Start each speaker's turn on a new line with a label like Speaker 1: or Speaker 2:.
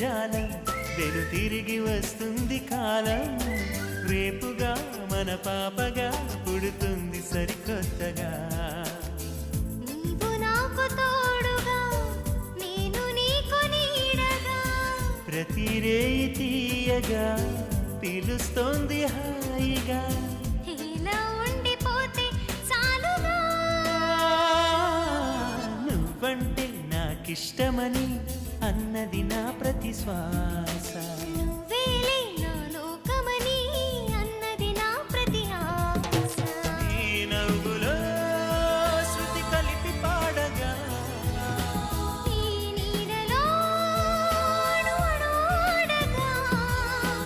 Speaker 1: జాలం వెను తిరిగి వస్తుంది కాలం రేపుగా మన పాపగా పుడుతుంది సరికొత్తగా
Speaker 2: నీవు నాకు తోడుగా నేను నీకు నీడగా
Speaker 1: ప్రతి రేయి తీయగా పిలుస్తోంది హాయిగా
Speaker 2: ఇలా ఉండిపోతే చాలుగా
Speaker 1: నువ్వంటే నాకిష్టమని అన్నది నా ప్రతి శ్వాస